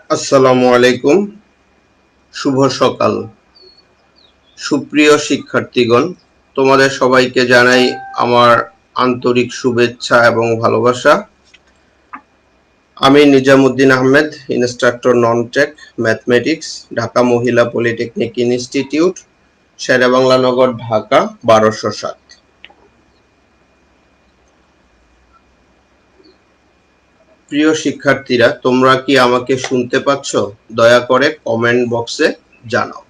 আসসালামু আলাইকুম। শুভ সকাল। সুপ্রিয় শিক্ষার্থীগণ, তোমাদের সবাইকে জানাই আমার আন্তরিক শুভেচ্ছা এবং ভালোবাসা। আমি Nizamuddin Ahmed, instructor non tech mathematics, Dhaka মহিলা পলিটেকনিক ইনস্টিটিউট, শেরেবাংলা নগর, ঢাকা ১২০৭। প্রিয় শিক্ষার্থীরা, তোমরা কি আমাকে শুনতে পাচ্ছ? দয়া করে কমেন্ট বক্সে জানাও।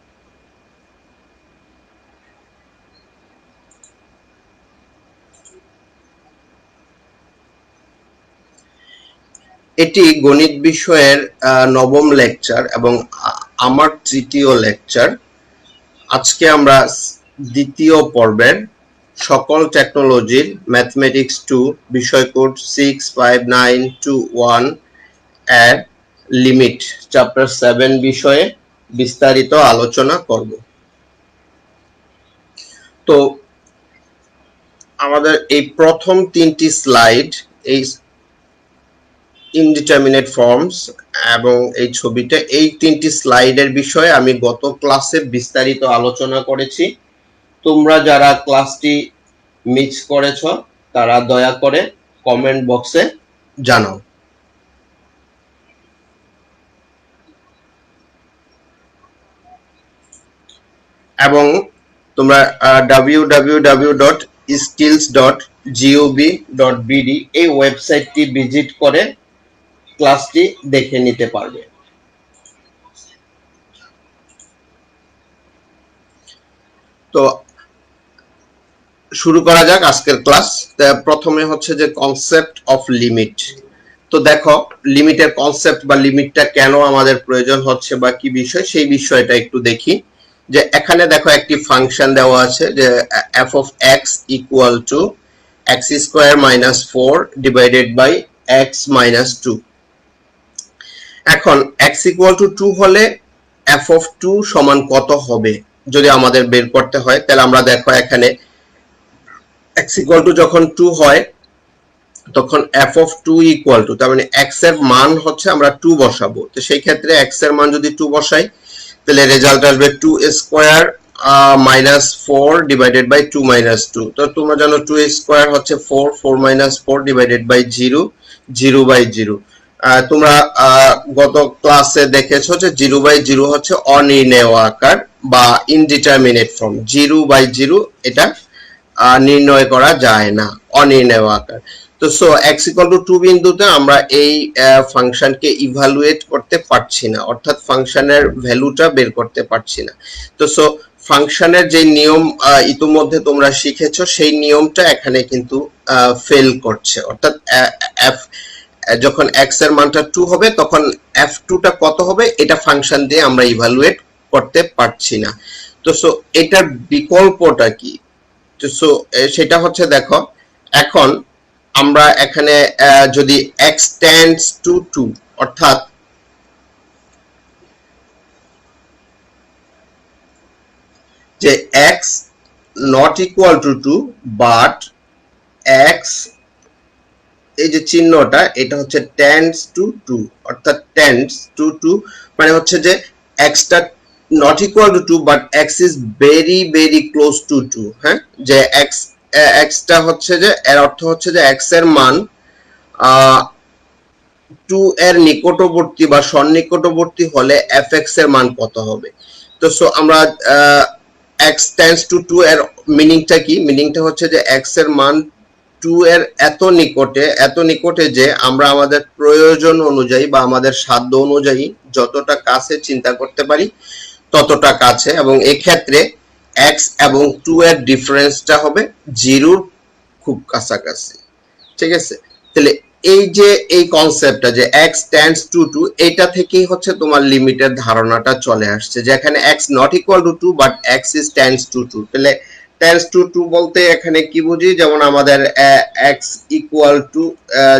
এটি গণিত বিষয়ের নবম লেকচার এবং আমার তৃতীয় লেকচার। আজকে আমরা দ্বিতীয় পর্বের সকল টেকনোলজির ম্যাথমেটিক্স 2 বিষয় কোড 65921 এর লিমিট চ্যাপ্টার 7 বিষয়ে বিস্তারিত আলোচনা করব। তো আমাদের এই প্রথম তিনটি স্লাইড, এই ইনডিটারমিনেট ফর্মস এবং এই ছবিটা, এই তিনটি স্লাইডের বিষয়ে আমি গত ক্লাসে বিস্তারিত আলোচনা করেছি। তোমরা যারা ক্লাসটি মিস করেছ তারা দয়া করে কমেন্ট বক্সে জানাও। এবং তোমরা www.skills.gov.bd এই ওয়েবসাইটটি ভিজিট করে ক্লাসটি দেখে নিতে পারবে। তো শুরু করা যাক আজকের ক্লাস। প্রথমে হচ্ছে যে কনসেপ্ট অফ লিমিট। তো দেখো, লিমিটের কনসেপ্ট বা লিমিটটা কেন আমাদের প্রয়োজন হচ্ছে বা কি বিষয়, সেই বিষয়টা একটু দেখি। যে এখানে দেখো একটি ফাংশন দেওয়া আছে যে f of x equal to x square minus 4 divided by x minus 2। এখন x equal to 2 হলে f of 2 সমান কত হবে যদি আমাদের বের করতে হয়, তাহলে আমরা দেখো এখানে x equal to যখন 2 হয় তখন f of 2 equal to, তার মানে x এর মান হচ্ছে আমরা 2 বসাবো। তো সেই ক্ষেত্রে x এর মান যদি 2 বসাই তাহলে রেজাল্ট আসবে 2 square minus 4 divided by 2 minus 2। তো তোমরা জানো 2 স্কয়ার হচ্ছে 4, 4 মাইনাস 4 ডিভাইডেড বাই 0, 0 বাই 0। তোমরা গত ক্লাসে দেখেছো যে 0 বাই 0 হচ্ছে অনির্ণেয় আকার বা ইনডিটারমিনেট ফর্ম। 0 বাই 0 এটা নির্ণয় করা যায় না, অনির্ণেয় আকার। তো সো x equal to 2 বিন্দুতে আমরা এই ফাংশনকে ইভালুয়েট করতে পারছি না, অর্থাৎ ফাংশনের ভ্যালুটা বের করতে পারছি না। তো সো ফাংশনের যে নিয়ম ইতিমধ্যে তোমরা শিখেছো, সেই নিয়মটা এখানে কিন্তু ফেল করছে। অর্থাৎ যখন x এর মানটা 2 হবে তখন f2 টা কত হবে এটা ফাংশন দিয়ে আমরা ইভালুয়েট করতে পারছি না। তো সো এটার বিকল্পটা কি? তো সো সেটা হচ্ছে, দেখো এখন আমরা এখানে যদি x tends to 2, অর্থাৎ যে x not equal to 2 but x, এই যে চিহ্নটা এটা হচ্ছে tends to 2, অর্থাৎ tends to 2 মানে হচ্ছে যে x টা not equal to 2 but x is very very close to 2। হ্যাঁ, যে x টা হচ্ছে যে এর অর্থ হচ্ছে যে x এর মান 2 এর নিকটবর্তী বা সন্নিকটবর্তী হলে fx এর মান কত হবে। তো সো আমরা x tends to 2 এর মিনিংটা কি? মিনিংটা হচ্ছে যে x এর মান 2 এর এত নিকটে যে আমরা আমাদের প্রয়োজন অনুযায়ী বা আমাদের সাধ্য অনুযায়ী যতটা কাছে চিন্তা করতে পারি ততটা কাছে, এবং এই ক্ষেত্রে x এবং 2 এর ডিফারেন্সটা হবে 0 এর খুব কাছাকাছি। ঠিক আছে, তাহলে এই যে এই কনসেপ্টটা যে x tends to 2, এটা থেকেই হচ্ছে তোমার লিমিটের ধারণাটা চলে আসছে, যে এখানে x not equal to 2 but x is tends to 2। তাহলে tends to 2 বলতে এখানে কি বুঝি? যেমন আমাদের x equal to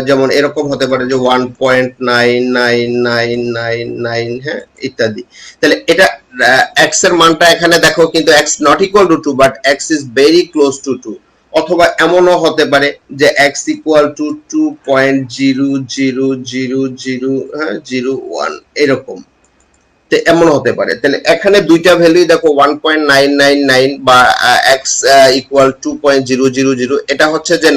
যেমন এরকম হতে পারে যে 1.999999, হ্যাঁ, ইত্যাদি। তাহলে এটা x এর মানটা এখানে দেখো কিন্তু x not equal to 2 but x is very close to 2, অথবা এমনও হতে পারে যে x ইকুয়াল টু 2.000001 এরকম, তো এমন হতে পারে। তাহলে এখানে দুইটা ভ্যালুই দেখো 1.999 বা x ইকুয়াল 2.000, এটা হচ্ছে যে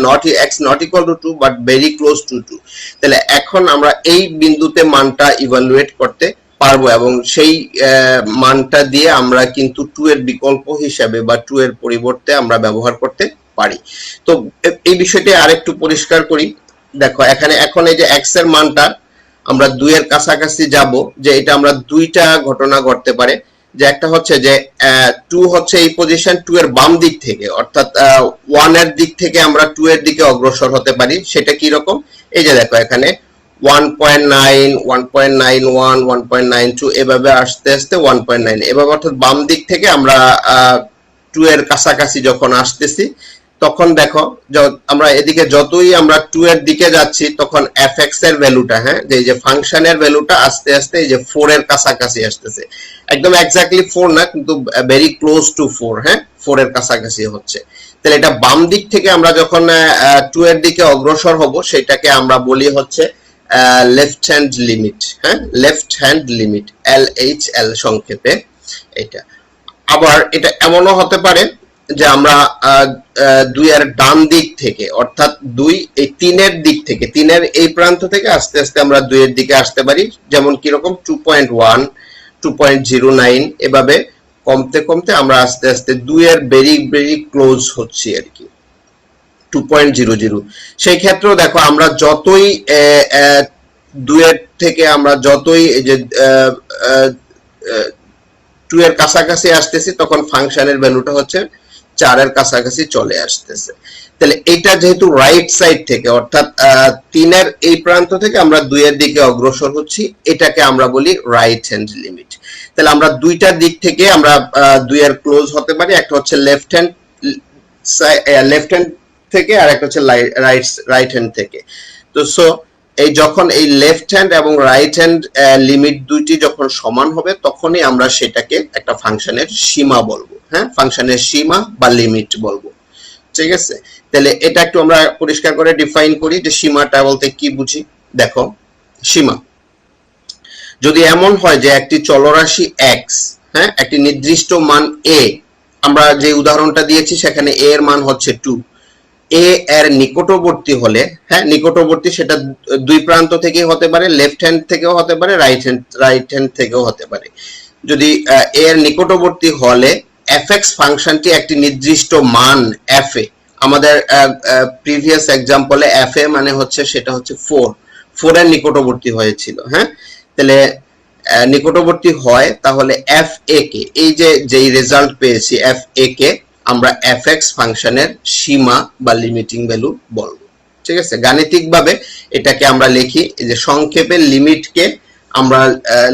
x not equal to 2 but very close two 2। তাহলে এখন আমরা এই বিন্দুতে মানটা ইভালুয়েট করতে পারবো এবং সেই মানটা দিয়ে আমরা কিন্তু 2 এর বিকল্প হিসাবে বা 2 এর পরিবর্তে আমরা ব্যবহার করতে পারি। তো এই বিষয়টি আরেকটু পরিষ্কার করি। দেখো এখানে এখন এই যে x এর মানটা আমরা 2 এর কাছাকাছি যাব, যে এটা আমরা দুইটা ঘটনা ঘটতে পারে। যে একটা হচ্ছে যে 2 হচ্ছে এই পজিশন 2 এর বাম দিক থেকে, অর্থাৎ 1 এর দিক থেকে আমরা 2 এর দিকে অগ্রসর হতে পারি। সেটা কি রকম, এই যে দেখো এখানে 1.9 1.91 1.92 এভাবে আস্তে আস্তে 1.9 এভাবে, অর্থাৎ বাম দিক থেকে আমরা 2 এর কাছাকাছি যখন আসতেছি তখন দেখো আমরা এদিকে যতই আমরা 2 এর দিকে যাচ্ছি তখন fx এর ভ্যালুটা, হ্যাঁ, যে এই যে ফাংশনের ভ্যালুটা আস্তে আস্তে এই যে 4 এর কাছাকাছি আসতেছে। একদম এক্স্যাক্টলি 4 না, কিন্তু ভেরি ক্লোজ টু 4, হ্যাঁ, 4 এর কাছাকাছি হচ্ছে। তাহলে এটা বাম দিক থেকে আমরা যখন 2 এর দিকে অগ্রসর হব সেটাকে আমরা বলি হচ্ছে লেফট হ্যান্ড লিমিট, হ্যাঁ, লেফট হ্যান্ড লিমিট, LHL সংক্ষেপে এটা। আবার এটা এমনও হতে পারে যে আমরা 2 এর ডান দিক থেকে, অর্থাৎ 2 এই 3 এর দিক থেকে, 3 এর এই প্রান্ত থেকে আস্তে আস্তে আমরা 2 এর দিকে আসতে পারি। যেমন কি রকম 2.1 2.09 এভাবে কমতে কমতে আমরা আস্তে আস্তে 2 এর ভেরি ভেরি ক্লোজ হচ্ছি আর কি, 2.00। সেই ক্ষেত্রেও দেখো আমরা যতই 2 এর থেকে আমরা যতই এই যে 2 এর কাছাকাছি আসতেছি তখন ফাংশনের ভ্যালুটা হচ্ছে 4 এর কাছাকাছি চলে আসতেছে। তাহলে এটা যেহেতু রাইট সাইড থেকে, অর্থাৎ 3 এর এই প্রান্ত থেকে আমরা 2 এর দিকে অগ্রসর হচ্ছি, এটাকে আমরা বলি রাইট হ্যান্ড লিমিট। তাহলে আমরা দুইটা দিক থেকে আমরা 2 এর ক্লোজ হতে পারি, একটা হচ্ছে লেফট হ্যান্ড থেকে আর একটা হচ্ছে রাইট হ্যান্ড থেকে। তো সো এই যখন এই লেফট হ্যান্ড এবং রাইট হ্যান্ড লিমিট দুইটি যখন সমান হবে তখনই আমরা সেটাকে একটা ফাংশনের সীমা বলবো, হ্যাঁ, ফাংশনের সীমা বা লিমিট বলবো। ঠিক আছে, তাহলে এটা একটু আমরা পরিষ্কার করে ডিফাইন করি যে সীমাটা বলতে কি বুঝি। দেখো সীমা যদি এমন হয় যে একটি চলরাশি x, হ্যাঁ, একটি নির্দিষ্ট মান a, আমরা যে উদাহরণটা দিয়েছি সেখানে a এর মান হচ্ছে 2, a এর নিকটবর্তী হলে, হ্যাঁ, নিকটবর্তী সেটা দুই প্রান্ত থেকে হতে পারে, লেফট হ্যান্ড থেকেও হতে পারে, রাইট হ্যান্ড থেকেও হতে পারে। যদি a এর নিকটবর্তী হলে fx ফাংশনটি একটি নির্দিষ্ট মান f এ, আমাদের প্রিভিয়াস এক্সাম্পলে f এ মানে হচ্ছে সেটা হচ্ছে 4 এর নিকটবর্তী হয়েছিল, হ্যাঁ। তাহলে নিকটবর্তী হয় তাহলে f a কে, এই যে যেই রেজাল্ট পেয়েছি f a কে আমরা fx ফাংশনের সীমা বা লিমিটিং ভ্যালু বলবো। ঠিক আছে, গাণিতিকভাবে এটাকে আমরা লিখি যে সংক্ষেপে লিমিটকে আমরা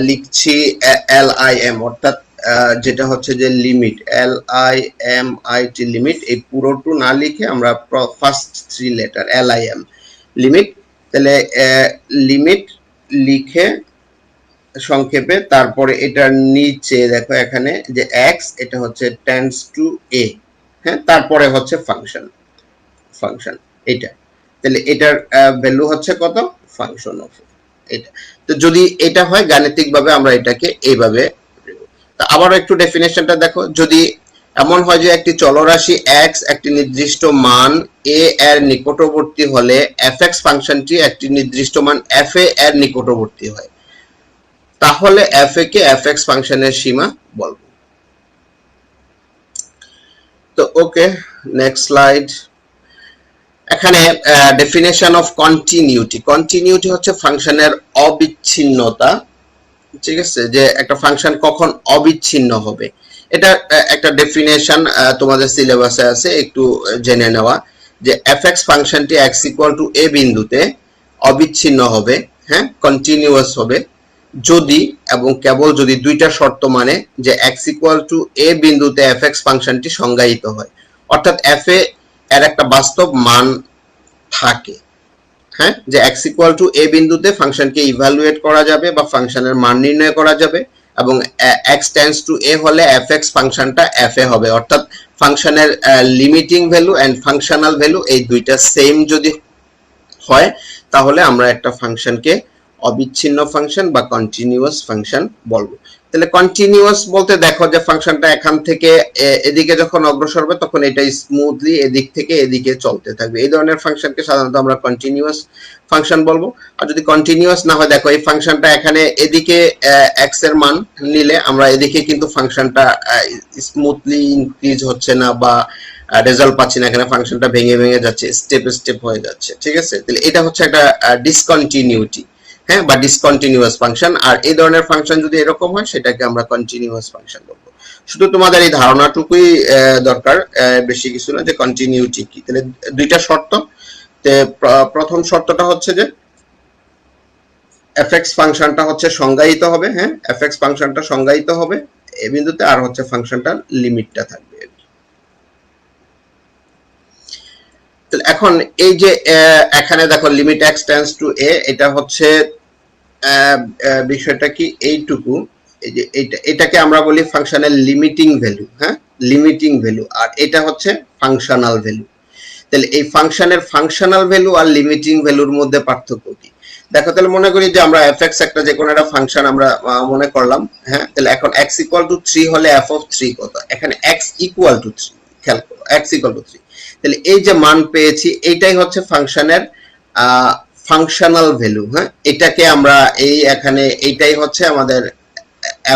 লিখছি LIM, অর্থাৎ যেটা হচ্ছে যে লিমিট, LIMIT লিমিট, এই পুরোটু না লিখে আমরা ফার্স্ট 3 লেটার LIM লিমিট। তাহলে লিমিট লিখে সংক্ষেপে তারপরে এটার নিচে দেখো এখানে যে x, এটা হচ্ছে টেন্ডস টু a, হ্যাঁ, তারপরে হচ্ছে ফাংশন এটা। তাহলে এটার ভ্যালু হচ্ছে কত, ফাংশন অফ এটা। তো যদি এটা হয় গাণিতিকভাবে আমরা এটাকে এইভাবে। আবার একটু ডেফিনেশনটা দেখো, যদি এমন হয় যে একটি চলরাশি x একটি নির্দিষ্ট মান a এর নিকটবর্তী হলে fx ফাংশনটি একটি নির্দিষ্ট মান f a এর নিকটবর্তী হয়, তাহলে f a কে fx ফাংশনের সীমা বলবো। তো ওকে, নেক্সট স্লাইড। এখানে ডেফিনেশন অফ কন্টিনিউটি। কন্টিনিউটি হচ্ছে ফাংশনের অবিচ্ছিন্নতা। ঠিক আছে, যে একটা ফাংশন কখন অবিচ্ছিন্ন হবে, এটা একটা ডেফিনেশন তোমাদের সিলেবাসে আছে, একটু জেনে নেওয়া। যে fx ফাংশনটি x ইকুয়াল টু a বিন্দুতে অবিচ্ছিন্ন হবে, হ্যাঁ, কন্টিনিউয়াস হবে যদি এবং কেবল যদি দুইটা শর্ত মানে যে x ইকুয়াল টু a বিন্দুতে fx ফাংশনটি সংজ্ঞায়িত হয়, অর্থাৎ f a এর একটা বাস্তব মান থাকে, হ্যাঁ, যে x ইকুয়াল টু a বিন্দুতে ফাংশনকে ইভালুয়েট করা যাবে বা ফাংশনের মান নির্ণয় করা যাবে, এবং x টেন্ডস টু a হলে fx ফাংশনটা f a হবে, অর্থাৎ ফাংশনের limiting value and functional value এই দুইটা সেম যদি হয় তাহলে আমরা একটা ফাংশনকে অবিচ্ছিন্ন ফাংশন বা কন্টিনিউয়াস ফাংশন বলবো। তাহলে কন্টিনিউয়াস বলতে দেখো যে ফাংশনটা এখান থেকে এদিকে যখন অগ্রসর হবে তখন এটা স্মুথলি এদিক থেকে এদিকে চলতে থাকবে, এই ধরনের ফাংশনকে সাধারণত আমরা কন্টিনিউয়াস ফাংশন বলবো। আর যদি কন্টিনিউয়াস না হয়, দেখো এই ফাংশনটা এখানে এদিকে এক্স এর মান নিলে আমরা এদিকে কিন্তু ফাংশনটা স্মুথলি ইনক্রিজ হচ্ছে না বা রেজাল্ট পাচ্ছি না, এখানে ফাংশনটা ভেঙে ভেঙে যাচ্ছে, স্টেপ স্টেপ হয়ে যাচ্ছে, ঠিক আছে। তাহলে এটা হচ্ছে একটা ডিসকন্টিনিউটি, হ্যাঁ, বা ডিসকন্টিনিউয়াস ফাংশন। আর এই ধরনের ফাংশন যদি এরকম হয় সেটাকে আমরা কন্টিনিউয়াস ফাংশন বলবো। শুধু তোমাদের এই ধারণাটুকুই দরকার, বেশি কিছু না, যে কন্টিনিউটি কি। তাহলে দুইটা শর্ত। প্রথম শর্তটা হচ্ছে যে fx ফাংশনটা হচ্ছে সংজ্ঞায়িত হবে, হ্যাঁ, fx ফাংশনটা সংজ্ঞায়িত হবে এই বিন্দুতে, আর হচ্ছে ফাংশনটার লিমিটটা থাকবে। এখন এই যে এখানে দেখো limit x tends to a, এটা হচ্ছে বিষয়টা কি এইটুকু, এই যে এটাকে আমরা বলি ফাংশনের লিমিটিং ভ্যালু, হ্যাঁ, লিমিটিং ভ্যালু, আর এটা হচ্ছে ফাংশনাল ভ্যালু। তাহলে এই ফাংশনের ফাংশনাল ভ্যালু আর লিমিটিং ভ্যালুর মধ্যে পার্থক্য কি? দেখো, তাহলে মনে করি যে আমরা fx একটা যে কোনো একটা ফাংশন আমরা মনে করলাম, হ্যাঁ, তাহলে এখন x ইকুয়াল টু 3 হলে f অফ 3 কত? এখানে x ইকুয়াল টু 3, খেয়াল করো, x ইকুয়াল টু 3। তাহলে এই যে মান পেয়েছি এইটাই হচ্ছে ফাংশনের ফাংশনাল ভ্যালু, হ্যাঁ, এটাকে আমরা এই এখানে এইটাই হচ্ছে আমাদের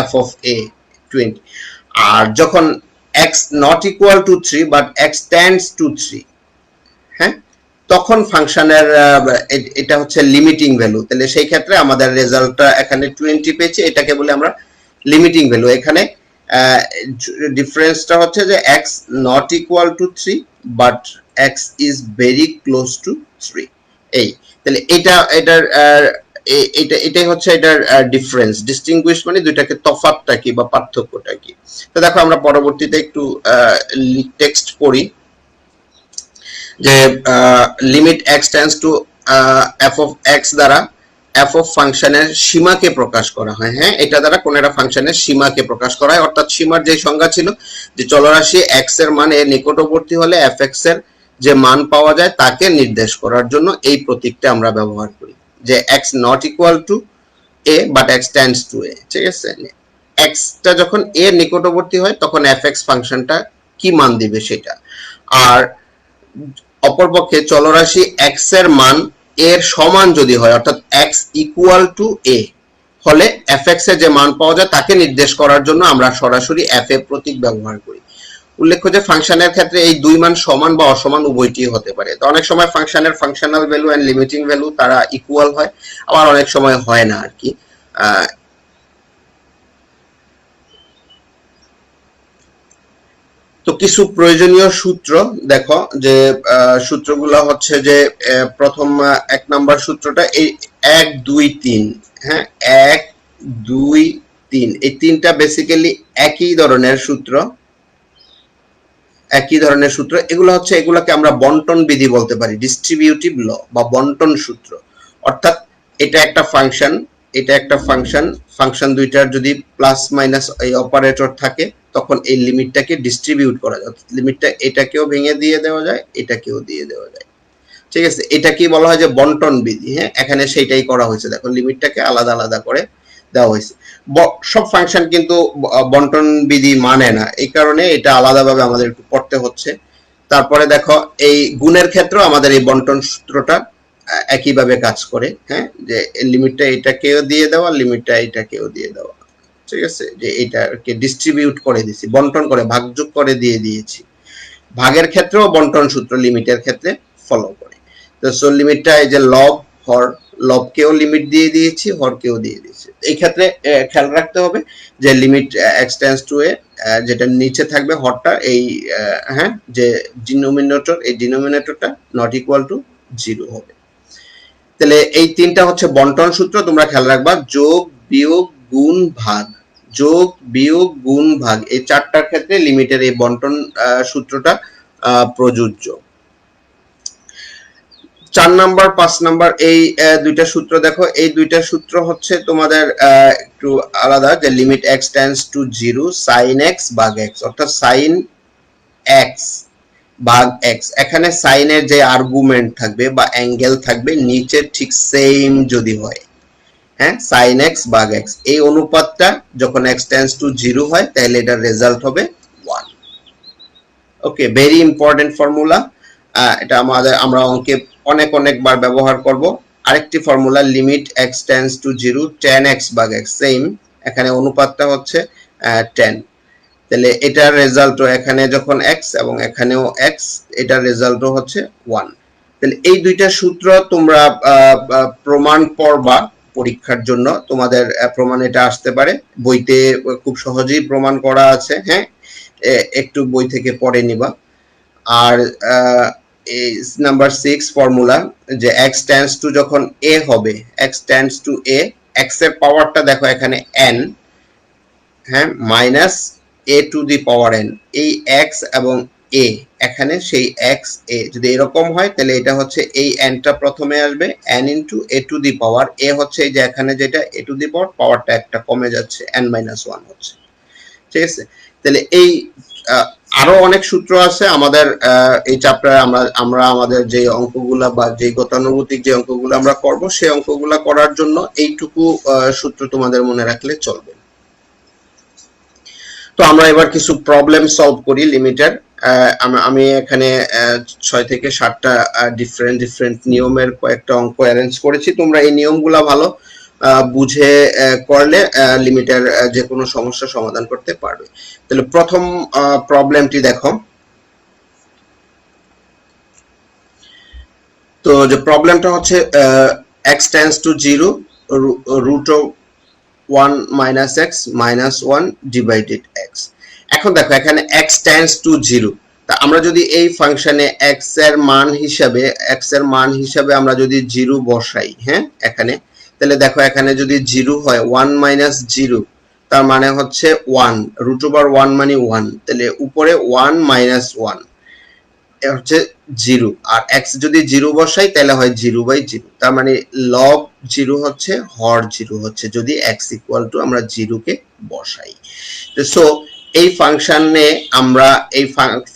f অফ a 20। আর যখন x not equal to 3 but x tends two 3, হ্যাঁ, তখন ফাংশনের এটা হচ্ছে লিমিটিং ভ্যালু। তাহলে সেই ক্ষেত্রে আমাদের রেজাল্টটা এখানে 20 পেয়েছি, এটাকে বলে আমরা লিমিটিং ভ্যালু। এখানে ডিফারেন্সটা হচ্ছে যে x not equal to 3 but x is very close two 3, এই। তাহলে এটাই হচ্ছে এটার ডিফারেন্স। ডিস্টিংগুইশ মানে দুইটাকে তফাৎটা কি বা পার্থক্যটা কি। তো দেখো আমরা পরবর্তীতে একটু টেক্সট পড়ি যে limit x tends two f of x দ্বারা f অফ ফাংশনের সীমাকে প্রকাশ করা হয়, হ্যাঁ, এটা দ্বারা কোন একটা ফাংশনের সীমাকে প্রকাশ করা হয়। অর্থাৎ সীমার যে সংজ্ঞা ছিল যে চলরাশি x এর মান এর নিকটবর্তী হলে fx এর যে মান পাওয়া যায় তাকে নির্দেশ করার জন্য এই প্রতীকটা আমরা ব্যবহার করি, যে x not equal to a but x tends to a, ঠিক আছে। x টা যখন a এর নিকটবর্তী হয় তখন fx ফাংশনটা কি মান দিবে সেটা। আর অপরপক্ষে চলরাশি x এর মান এর সমান যদি হয়, অর্থাৎ x ইকুয়াল টু a হলে fx এর যে মান পাওয়া যায় তাকে নির্দেশ করার জন্য আমরা সরাসরি f এ প্রতীক ব্যবহার করি। উল্লেখ্য যে ফাংশনের ক্ষেত্রে এই দুই মান সমান বা অসমান উভয়টি হতে পারে। তো অনেক সময় ফাংশনের functional value and limiting value তারা ইকুয়াল হয়, আবার অনেক সময় হয় না আর কি। তো কিছু প্রয়োজনীয় সূত্র দেখো, যে সূত্রগুলো হচ্ছে যে প্রথম 1 নাম্বার সূত্রটা এই 1 2 3, হ্যাঁ, 1 2 3, এই তিনটা বেসিক্যালি একই ধরনের সূত্র, এগুলো হচ্ছে, এগুলোকে আমরা বন্টন বিধি বলতে পারি, ডিস্ট্রিবিউটিভ ল বা বন্টন সূত্র। অর্থাৎ এটা একটা ফাংশন, এটা একটা ফাংশন, ফাংশন দুইটার যদি প্লাস মাইনাস এই অপারেটর থাকে তখন এই লিমিটটাকে ডিস্ট্রিবিউট করা যায়। লিমিটটা এটাকেও ভেঙে দিয়ে দেওয়া যায়, এটাকেও দিয়ে দেওয়া যায়, ঠিক আছে। এটা কি বলা হয় যে বন্টন বিধি, হ্যাঁ, এখানে সেইটাই করা হয়েছে। দেখো লিমিটটাকে আলাদা আলাদা করে দেওয়া হয়েছে। সব ফাংশন কিন্তু বন্টন বিধি মানে না, এই কারণে এটা আলাদাভাবে আমাদের একটু পড়তে হচ্ছে। তারপরে দেখো এই গুণের ক্ষেত্রেও আমাদের এই বন্টন সূত্রটা একইভাবে কাজ করে, হ্যাঁ, যে লিমিটটা এটাকেও দিয়ে দেওয়া, লিমিটটা এটাকেও দিয়ে দেওয়া, ঠিক আছে, যে এটাকে ডিস্ট্রিবিউট করে দিয়েছি, বন্টন করে ভাগযোগ করে দিয়ে দিয়েছি। ভাগের ক্ষেত্রেও বন্টন সূত্র লিমিটের ক্ষেত্রে ফলো করে। তো সো লিমিটটা এই যে লব হর, লবকেও লিমিট দিয়ে দিয়েছি, হরকেও দিয়ে দিয়েছি। এই ক্ষেত্রে খেয়াল রাখতে হবে যে limit x tends to a, যেটা নিচে থাকবে হরটা, এই হ্যাঁ, যে ডিনোমিনেটর, এই ডিনোমিনেটরটা নট ইকুয়াল টু 0 হবে। তাহলে এই তিনটা হচ্ছে বন্টন সূত্র, তোমরা খেয়াল রাখবা। যোগ বিয়োগ গুণ ভাগ, যোগ বিয়োগ গুণ ভাগ, এই চারটার ক্ষেত্রে লিমিটের এই বন্টন সূত্রটা প্রযোজ্য। 4 নাম্বার 5 নাম্বার এই দুইটা সূত্র দেখো, এই দুইটা সূত্র হচ্ছে তোমাদের একটু আলাদা, যে limit x tends to 0 sin x ভাগ x, অর্থাৎ sin এক্স ভাগ এক্স, এখানে সাইনের যে আর্গুমেন্ট থাকবে বা অ্যাঙ্গেল থাকবে নিচে ঠিক সেম যদি হয়, হ্যাঁ, সাইন এক্স ভাগ এক্স, এই অনুপাতটা যখন এক্স টেন্ডস টু 0 হয় তাহলে এটার রেজাল্ট হবে 1। ওকে, ভেরি ইম্পর্টেন্ট ফর্মুলা, এটা আমরা অঙ্কে অনেকবার ব্যবহার করব। আরেকটি formula, limit x tends to 0 tan x ভাগ x, সেম, এখানে অনুপাতটা হচ্ছে 10, তাহলে এটার রেজাল্টও এখানে যখন x এবং এখানেও x, এটার রেজাল্টও হচ্ছে 1। তাহলে এই দুইটা সূত্র তোমরা প্রমাণ পড়বা পরীক্ষার জন্য, তোমাদের প্রমাণ এটা আসতে পারে, বইতে খুব সহজেই প্রমাণ করা আছে, হ্যাঁ, একটু বই থেকে পড়ে নিবা। আর নাম্বার 6 ফর্মুলা, যে x টেন্ডস টু যখন a হবে, x tends to a, x এর পাওয়ারটা দেখো এখানে n, হ্যাঁ, minus a to the power n, এই x এবং a, এখানে সেই x a যদি এরকম হয় তাহলে এটা হচ্ছে এই n টা প্রথমে আসবে, n into a to the power, a হচ্ছে এই যে এখানে যেটা a টু দি পাওয়ার, পাওয়ারটা একটা কমে যাচ্ছে, n মাইনাস 1 হচ্ছে, ঠিক আছে। তাহলে এই আরো অনেক সূত্র আছে আমাদের এই চ্যাপ্টারে, আমরা আমাদের যে অঙ্কগুলা বা যে গতানুগতিক যে অঙ্কগুলো আমরা করব, সেই অঙ্কগুলা করার জন্য এইটুকু সূত্র তোমাদের মনে রাখলে চলবে। তো আমরা এবার কিছু প্রবলেম সলভ করি লিমিটের। আমি এখানে 6 থেকে 7টা ডিফারেন্ট নিয়মের কয়েকটা অঙ্ক অ্যারেঞ্জ করেছি, তোমরা এই নিয়মগুলা ভালো বুঝে করলে লিমিটের যে কোনো সমস্যা সমাধান করতে পারবে। তাহলে প্রথম প্রবলেমটি দেখো, তো যে প্রবলেমটা হচ্ছে x tends to 0 root of 1 minus x minus 1 divided x। এখন দেখো এখানে x টেন্ডস টু 0, তা আমরা যদি এই ফাংশনে x এর মান হিসাবে আমরা যদি 0 বসাই, হ্যাঁ, এখানে, তাহলে দেখো এখানে যদি 0 হয় 1 মাইনাস 0, তার মানে হচ্ছে 1, রুট ওভার 1 মানে 1, তাহলে উপরে 1 মাইনাস 1 হচ্ছে 0, আর x যদি 0 বসাই তাহলে হয় 0/0, তার মানে লব 0 হচ্ছে, হর 0 হচ্ছে যদি x ইকুয়াল টু আমরা 0 কে বসাই। সো এই ফাংশনে আমরা এই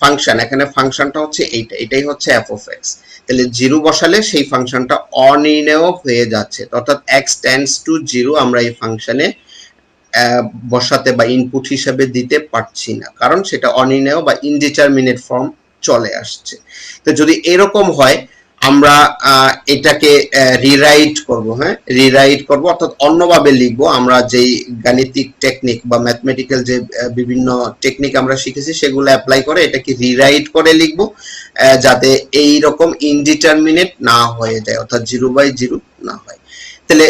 ফাংশন, এখানে ফাংশনটা হচ্ছে এটাই হচ্ছে f of x, তাহলে 0 বসালে সেই ফাংশনটা অনির্ণেয় হয়ে যাচ্ছে, অর্থাৎ x টেন্ডস টু 0 আমরা এই ফাংশনে বসাতে বা ইনপুট হিসেবে দিতে পারছি না, কারণ সেটা অনির্ণেয় বা ইনডিটারমিনেট ফর্ম চলে আসছে। তো যদি এরকম হয় আমরা এটাকে রিরাইট করব, হ্যাঁ, রিরাইট করব, অর্থাৎ অন্যভাবে লিখব। আমরা যেই গাণিতিক টেকনিক বা ম্যাথমেটিক্যাল যে বিভিন্ন টেকনিক আমরা শিখেছি সেগুলো অ্যাপ্লাই করে এটাকে রিরাইট করে লিখব, যাতে এই রকম ইনডিটারমিনেট না হয়ে যায়, অর্থাৎ 0/0 না হয়। তাহলে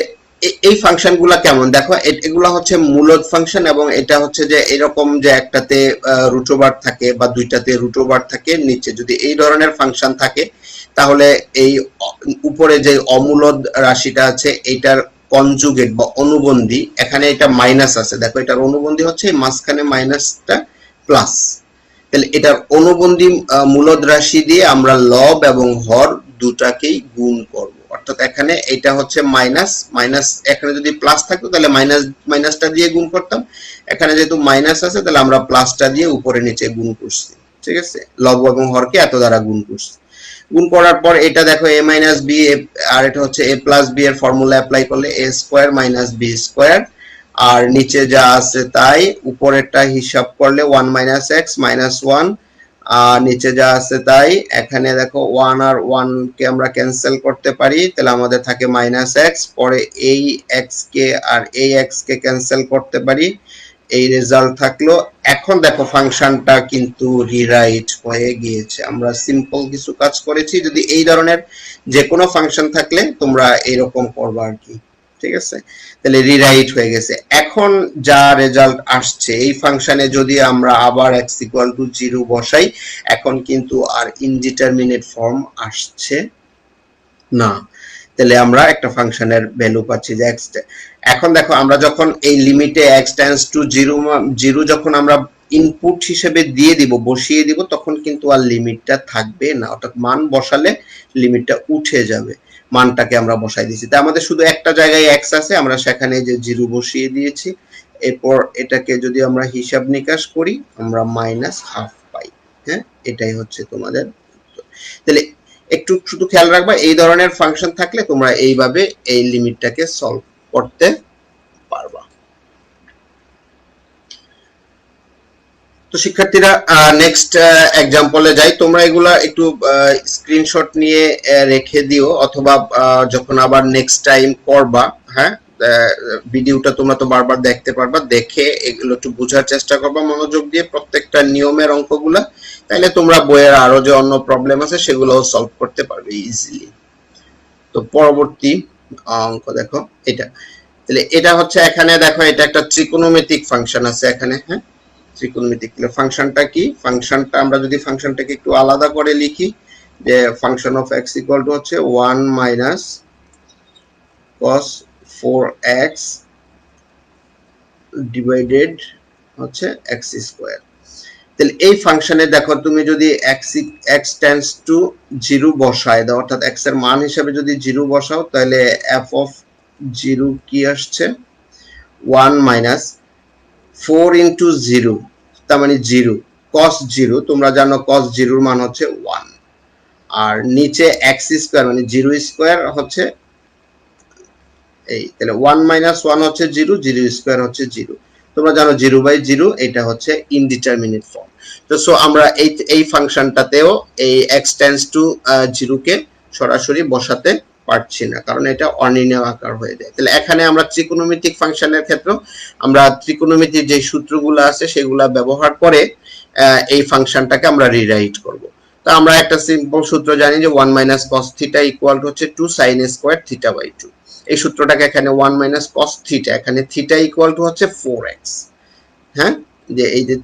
এই ফাংশনগুলো কেমন দেখো, এগুলা হচ্ছে মূলদ ফাংশন, এবং এটা হচ্ছে যে এরকম যে একটাতে রুট ওভার থাকে বা দুইটাতে রুট ওভার থাকে, নিচে যদি এই ধরনের ফাংশন থাকে তাহলে এই উপরে যে অমূলদ রাশিটা আছে এইটার কনজুগেট বা অনুবন্ধী, এখানে এটা মাইনাস আছে, দেখো এটার অনুবন্ধী হচ্ছে মাঝখানে মাইনাসটা প্লাস, তাহলে এটার অনুবন্ধী মূলদ রাশি দিয়ে আমরা লব এবং হর দুটাকেই গুণ করব, অর্থাৎ এখানে এটা হচ্ছে মাইনাস, এখানে যদি প্লাস থাকতো তাহলে মাইনাসটা দিয়ে গুণ করতাম, এখানে যেহেতু মাইনাস আছে তাহলে আমরা প্লাসটা দিয়ে উপরে নিচে গুণ করছি, ঠিক আছে, লব এবং হরকে এত দ্বারা গুণ করছি। গুণ করার পর এটা দেখো a মাইনাস বি, আর এটা হচ্ছে a প্লাস বি এর ফর্মুলা অ্যাপ্লাই করলে a square minus b square, আর নিচে যা আছে তাই, উপরেরটা হিসাব করলে 1 মাইনাস এক্স মাইনাস 1, আর নিচে যা আছে তাই, এখানে দেখো 1 আর 1 কে আমরা ক্যান্সেল করতে পারি, তাহলে আমাদের থাকে মাইনাস এক্স, পরে এই এক্স কে আর এই এক্স কে ক্যান্সেল করতে পারি, এই রেজাল্ট থাকলো। এখন দেখো ফাংশনটা কিন্তু রিরাইট হয়ে গিয়েছে, আমরা সিম্পল কিছু কাজ করেছি। যদি এই ধরনের যে কোনো ফাংশন থাকলে তোমরা এরকম করবা আর কি, ঠিক আছে, তাহলে রিরাইট হয়ে গেছে। এখন যা রেজাল্ট আসছে এই ফাংশনে যদি আমরা আবার x ইকুয়াল টু 0 বসাই, এখন কিন্তু আর ইনডিটারমিনেট ফর্ম আসছে না, তাহলে আমরা একটা ফাংশনের ভ্যালু পাচ্ছি যে x। এখন দেখো আমরা যখন এই লিমিটে x টেন্ডস টু 0 যখন আমরা ইনপুট হিসেবে দিয়ে দিব, বসিয়ে দিব, তখন কিন্তু আর লিমিটটা থাকবে না, অর্থাৎ মান বসালে লিমিটটা উঠে যাবে, মানটাকে আমরা বসাই দিয়েছি, তাই আমাদের শুধু একটা জায়গায় x আছে, আমরা সেখানে যে 0 বসিয়ে দিয়েছি। এরপর এটাকে যদি আমরা হিসাব নিকাশ করি আমরা মাইনাস হাফ পাই, হ্যাঁ, এটাই হচ্ছে তোমাদের। তাহলে একটু শুধু খেয়াল রাখবা, এই ধরনের ফাংশন থাকলে তোমরা এইভাবে এই লিমিটটাকে সলভ করতে পারবা। তো শিক্ষার্থীরা নেক্সট এক্সাম্পলে যাই। তোমরা এগুলা একটু স্ক্রিনশট নিয়ে রেখে দিও, অথবা যখন আবার নেক্সট টাইম করবা, হ্যাঁ, ভিডিওটা তোমরা তো বারবার দেখতে পারবা, দেখে এগুলো একটু বোঝার চেষ্টা করবা মনোযোগ দিয়ে প্রত্যেকটা নিয়মের অঙ্কগুলা, তাহলে তোমরা বইয়ের আরো যে অন্য প্রবলেম আছে সেগুলোও সলভ করতে পারবে ইজিলি। তো পরবর্তী অঙ্ক দেখো এটা। তাহলে এটা হচ্ছে, এখানে দেখো এটা একটা ত্রিকোণমিতিক ফাংশন আছে এখানে, হ্যাঁ, ত্রিকোণমিতিক। ফাংশনটা কি? ফাংশনটা আমরা যদি ফাংশনটাকে একটু আলাদা করে লিখি, যে function of x equal to হচ্ছে 1 মাইনাস cos 4x ডিভাইডেড হচ্ছে x স্কয়ার। তাহলে এই ফাংশনে দেখো তুমি যদি x টেন্ডস টু 0 বসায় দাও, অর্থাৎ x এর মান হিসেবে যদি 0 বসাও, তাহলে f অফ 0 কি আসছে? 1 মাইনাস 4 ইন্টু 0, তার মানে 0, cos 0, তোমরা জানো cos 0 এর মান হচ্ছে 1, আর নিচে x স্কয়ার মানে 0 স্কয়ার হচ্ছে এই, তাহলে 1 মাইনাস 1 হচ্ছে 0, 0 স্কয়ার হচ্ছে 0। তোমরা জানো 0/0 এটা হচ্ছে ইনডিটারমিনেট ফর্ম। তো সো আমরা এই ফাংশনটাতেও এই x টেন্ডস টু 0 কে সরাসরি বসাতে পারছি না, কারণ এটা অনির্ণয় আকার হয়ে যায়। তাহলে এখানে আমরা ত্রিকোণমিতিক ফাংশনের ক্ষেত্রে আমরা ত্রিকোণমিতির যে সূত্রগুলো আছে সেগুলা ব্যবহার করে এই ফাংশনটাকে আমরা রিরাইট করব। তো আমরা একটা সিম্পল সূত্র জানি যে 1 minus cos theta equal to হচ্ছে 2 sin স্কয়ার থিটা বাই 2। এই সূত্রটাকে এখানে 1 মাইনাস cos থিটা, এখানে থিটা ইকুয়াল টু হচ্ছে 4x, হ্যাঁ, যে এই যে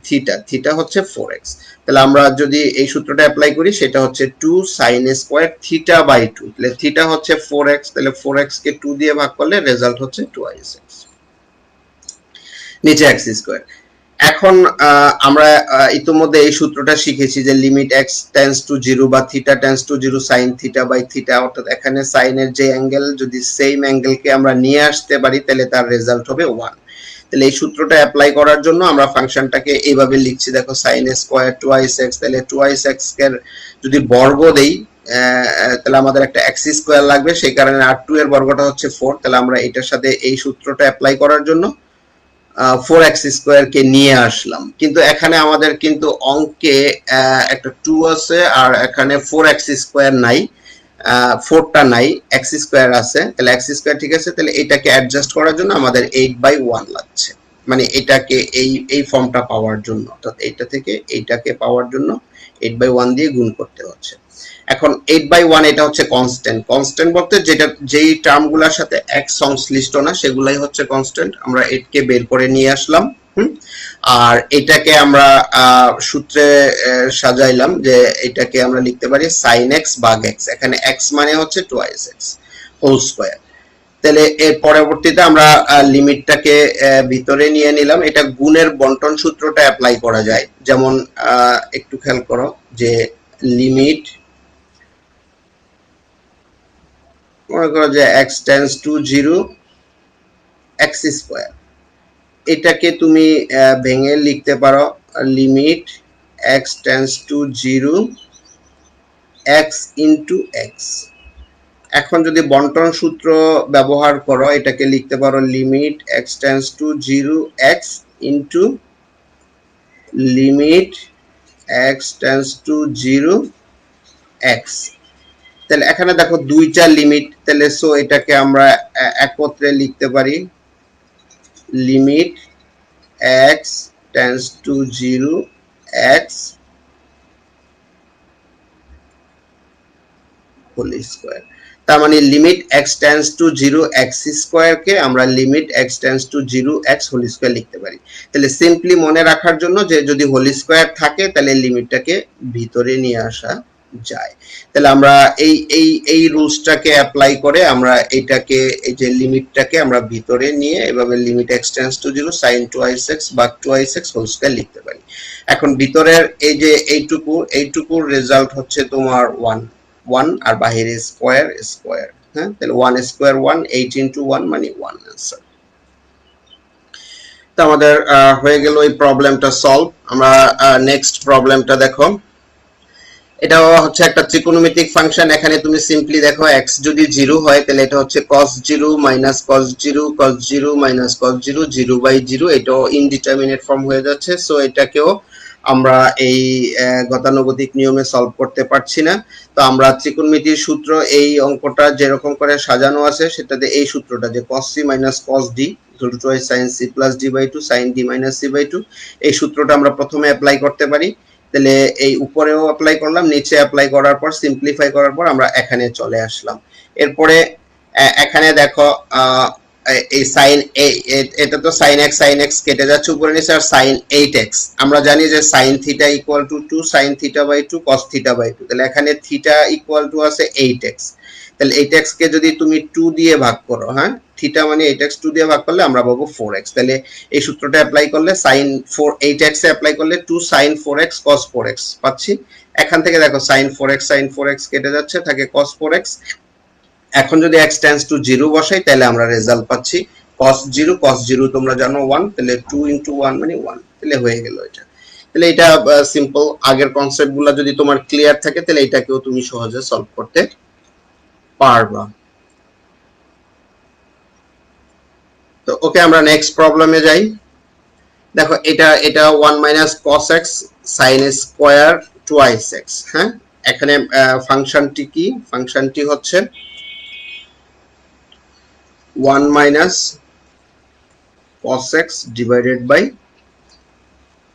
থিটা হচ্ছে 4x। তাহলে আমরা যদি এই সূত্রটা অ্যাপ্লাই করি, সেটা হচ্ছে 2 sin স্কয়ার থিটা বাই 2। তাহলে থিটা হচ্ছে 4x, তাহলে 4x কে 2 দিয়ে ভাগ করলে রেজাল্ট হচ্ছে 2x, নিচে x স্কয়ার। এখন আমরা ইতিমধ্যে এই সূত্রটা শিখেছি যে লিমিট x টেন্ডস টু 0 বা theta tends to 0 sin theta by theta, অর্থাৎ এখানে সাইনের যে অ্যাঙ্গেল যদি সেম অ্যাঙ্গেলকে আমরা নিয়ে আসতে পারি, তাহলে তার রেজাল্ট হবে 1। তাহলে এই সূত্রটা অ্যাপ্লাই করার জন্য আমরা ফাংশনটাকে এইভাবে লিখছি, দেখো sin স্কয়ার 2x, তাহলে 2x এর যদি বর্গ দেই তাহলে আমাদের একটা x স্কয়ার লাগবে, সেই কারণে r2 এর বর্গটা হচ্ছে 4। তাহলে আমরা এটার সাথে এই সূত্রটা অ্যাপ্লাই করার জন্য 4x স্কয়ার কে নিয়ে আসলাম, কিন্তু এখানে আমাদের কিন্তু অঙ্কে একটা 2 আছে আর এখানে 4x স্কয়ার নাই, 4টা নাই, x স্কয়ার আছে। তাহলে x স্কয়ার ঠিক আছে, তাহলে এটাকে অ্যাডজাস্ট করার জন্য আমাদের 8/1 লাগছে, মানে এটাকে এই ফর্মটা পাওয়ার জন্য, অর্থাৎ এইটা থেকে এইটাকে পাওয়ার জন্য 8/1 দিয়ে গুণ করতে হচ্ছে। এখন 8/1 এটা হচ্ছে কনস্ট্যান্ট। কনস্ট্যান্ট বলতে যেটা যেই টার্মগুলোর সাথে x সংশ্লিষ্ট না সেগুলাই হচ্ছে কনস্ট্যান্ট। আমরা 8 কে বের করে নিয়ে আসলাম, আর এটাকে আমরা সূত্রে সাজাইলাম যে এটাকে আমরা লিখতে পারি sin x ভাগ x। এখানে x মানে হচ্ছে 2x হোল স্কয়ার। তাহলে এর পরবর্তীতে আমরা লিমিটটাকে ভিতরে নিয়ে নিলাম। এটা গুণের বন্টন সূত্রটা অ্যাপ্লাই করা যায়, যেমন একটু খেয়াল করো যে লিমিট, মনে করো যে x tends to 0 x square, এটাকে তুমি ভেঙে লিখতে পারো limit x tends to 0 x into x। এখন যদি বন্টন সূত্র ব্যবহার করো, এটাকে লিখতে পারো limit x tends to 0 x into limit x tends to 0 x। তাহলে এখানে দেখো দুইটা লিমিট, তাহলে সো এটাকে আমরা একত্রে লিখতে পারি limit x tends to 0 x whole square. তার মানে limit x tends to 0 x square কে আমরা limit x tends to 0 x whole square লিখতে পারি। তাহলে সিম্পলি মনে রাখার জন্য যে যদি হোল স্কয়ার থাকে তাহলে লিমিটটাকে ভিতরে নিয়ে আসা যায়। তাহলে আমরা এই রুলসটাকে অ্যাপ্লাই করে আমরা এটাকে, এই যে লিমিটটাকে আমরা ভিতরে নিয়ে এভাবে limit x tends to 0 sin 2x ভাগ 2x হোল স্কয়ার লিখতে পারি। এখন ভিতরের এই যে এইটুকুর রেজাল্ট হচ্ছে তোমার 1 আর বাহিরে স্কয়ার, হ্যাঁ, তাহলে 1 স্কয়ার 1, 8 ইনটু 1 মানে 1 आंसर। তো আমাদের হয়ে গেল এই প্রবলেমটা সলভ। আমরা নেক্সট প্রবলেমটা দেখো। এটাও হচ্ছে একটা ত্রিকোণমিতিক ফাংশন। এখানে তুমি সিম্পলি দেখো x যদি 0 হয় তাহলে এটা হচ্ছে cos 0 minus cos 0 cos 0 minus cos 0 0/0, এটাও ইনডিটারমিনেট ফর্ম হয়ে যাচ্ছে। সো এটাকেও আমরা এই গতানুগতিক নিয়মে সলভ করতে পারছি না। তো আমরা ত্রিকোণমিতির সূত্র এই অঙ্কটা যেরকম করে সাজানো আছে সেটাতে এই সূত্রটা যে cos c minus cos d equal to 2 sin c plus d/2 sin d minus c/2, এই সূত্রটা আমরা প্রথমে অ্যাপ্লাই করতে পারি। তাহলে এই উপরেও অ্যাপ্লাই করলাম, নিচে অ্যাপ্লাই করার পর সিম্পলিফাই করার পর আমরা এখানে চলে আসলাম। এরপরে এখানে দেখো এই sin এটা তো sin x কেটে যাচ্ছে উপরে নিচে, আর sin 8x আমরা জানি যে sin theta equal to 2 sin θ/2 cos θ/2। তাহলে এখানে থিটা ইকুয়াল টু আছে 8x। তাহলে 8x কে যদি তুমি 2 দিয়ে ভাগ করো, হ্যাঁ থিটা মানে 8x 2 দিয়ে ভাগ করলে আমরা পাবো 4x। তাহলে এই সূত্রটা অ্যাপ্লাই করলে sin 8x এ অ্যাপ্লাই করলে 2 sin 4x cos 4x পাচ্ছি। এখান থেকে দেখো sin 4x কেটে যাচ্ছে, থাকে cos 4x। এখন যদি x টেন্ডস টু 0 বসাই তাহলে আমরা রেজাল্ট পাচ্ছি cos 0 তোমরা জানো 1, তাহলে 2 * 1 মানে 1, তাহলে হয়ে গেল এটা। তাহলে এটা সিম্পল। আগের কনসেপ্টগুলো যদি তোমার ক্লিয়ার থাকে তাহলে এটাকেও তুমি সহজে সলভ করতে পারবা। তো ওকে, আমরা নেক্সট প্রবলেমে যাই। দেখো এটা 1 - cos x sin square twice x। হ্যাঁ, এখানে ফাংশনটি কি? ফাংশনটি হচ্ছে 1 - cos x divided by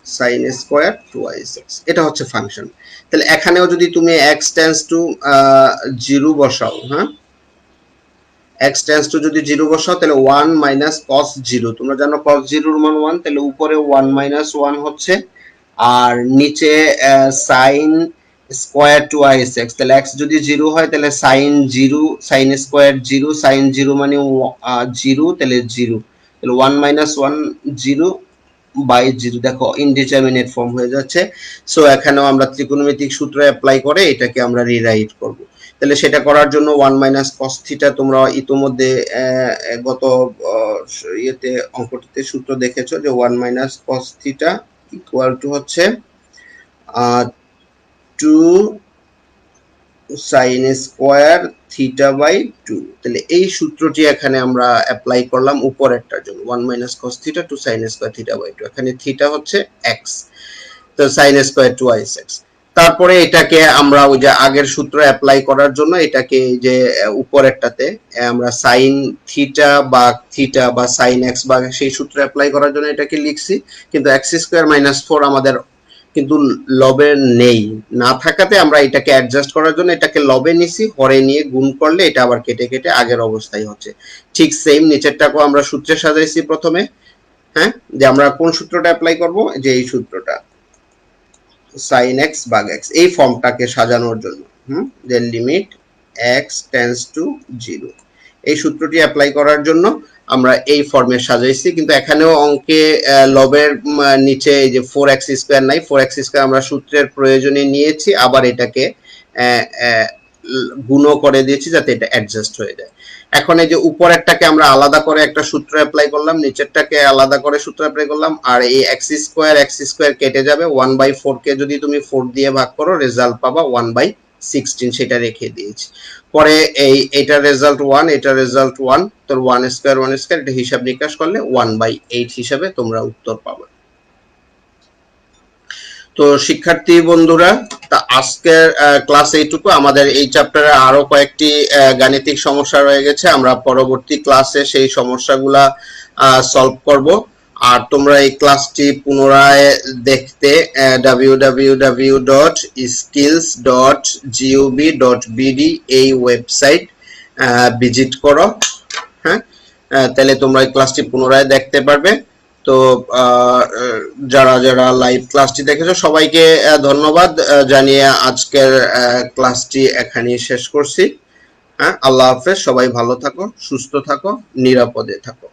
sin square twice x, এটা হচ্ছে ফাংশন। তাহলে এখানেও যদি তুমি x টেন্ডস টু 0 বসাও, হ্যাঁ x টেন্ডস টু যদি 0 বসাও তাহলে 1 - cos 0, তোমরা জানো cos 0 এর মান 1, তাহলে উপরে 1 - 1 হচ্ছে, আর নিচে sin স্কয়ার টুয়াইস x। তাহলে x যদি 0 হয় তাহলে sin 0 sin স্কয়ার 0 sin 0 মানে 0, তাহলে 0, তাহলে 1 - 1 0/0। দেখো ইনডিটারমিনেট ফর্ম হয়ে যাচ্ছে। সো এখানেও আমরা ত্রিকোণমিতিক সূত্র অ্যাপ্লাই করে এটাকে আমরা রিরাইট করব। তাহলে সেটা করার জন্য 1 - cos θ তোমরা ইতোমধ্যে গত ইয়েতে অঙ্কটিতে সূত্র দেখেছো যে 1 - cos θ ইকুয়াল টু হচ্ছে 2 sin স্কয়ার θ/2। তাহলে এই সূত্রটি এখানে আমরা অ্যাপ্লাই করলাম উপরেরটার জন্য 1 - cos θ 2 sin স্কয়ার θ/2। এখানে θ হচ্ছে x, তো sin স্কয়ার টুয়াইস x। তারপরে এটাকে আমরা ওই যে আগের সূত্র অ্যাপ্লাই করার জন্য এটাকে যে উপরেরটাতে আমরা sin θ বা sin x বা সেই সূত্র অ্যাপ্লাই করার জন্য এটাকে লিখছি, কিন্তু x² - 4 আমাদের কিন্তু লবে নেই, না থাকাতে আমরা এটাকে অ্যাডজাস্ট করার জন্য এটাকে লবে নিছি, হরে নিয়ে গুণ করলে এটা আবার কেটে কেটে আগের অবস্থায় হচ্ছে। ঠিক সেম নিচেরটাকেও আমরা সূত্রে সাজাইছি প্রথমে, হ্যাঁ, যে আমরা কোন সূত্রটা অ্যাপ্লাই করব, যে এই সূত্রটা sin x ভাগ x, এই ফর্মটাকে সাজানোর জন্য যে লিমিট x টেন্ডস টু 0, এই সূত্রটি অ্যাপ্লাই করার জন্য আমরা এই ফর্মে সাজাইছি। কিন্তু এখানেও অঙ্কে লবের নিচে এই যে 4x² নাই, 4x² আমরা সূত্রের প্রয়োজনে নিয়েছি, আবার এটাকে গুণও করে দিয়েছি যাতে এটা অ্যাডজাস্ট হয়ে যায়। এখন এই যে উপরেরটাকে আমরা আলাদা করে একটা সূত্র অ্যাপ্লাই করলাম, নিচেরটাকে আলাদা করে সূত্র অ্যাপ্লাই করলাম, আর এই x² কেটে যাবে। 1/4 কে যদি তুমি 4 দিয়ে ভাগ করো রেজাল্ট পাবা 1/16, সেটা রেখে দিয়েছি। পরে এইটা রেজাল্ট 1, এটা রেজাল্ট 1, তো 1² এটা হিসাব নিকাশ করলে 1/8 হিসাবে তোমরা উত্তর পাবে। তো শিক্ষার্থী বন্ধুরা, তা আজকের ক্লাস এইটুকু। আমাদের এই চ্যাপ্টারে আরো কয়েকটি গাণিতিক সমস্যা রয়ে গেছে, আমরা পরবর্তী ক্লাসে সেই সমস্যাগুলা সলভ করব। আর তোমরা এই ক্লাসটি পুনরায় দেখতে www.skills.gov.bd এই ওয়েবসাইট ভিজিট করো, হ্যাঁ, তাহলে তোমরা এই ক্লাসটি পুনরায় দেখতে পারবে। তো যারা যারা লাইভ ক্লাসটি দেখেছো সবাইকে ধন্যবাদ জানিয়ে আজকের ক্লাসটি এখানেই শেষ করছি। হ্যাঁ, আল্লাহ হাফেজ, সবাই ভালো থাকো, সুস্থ থাকো, নিরাপদে থাকো।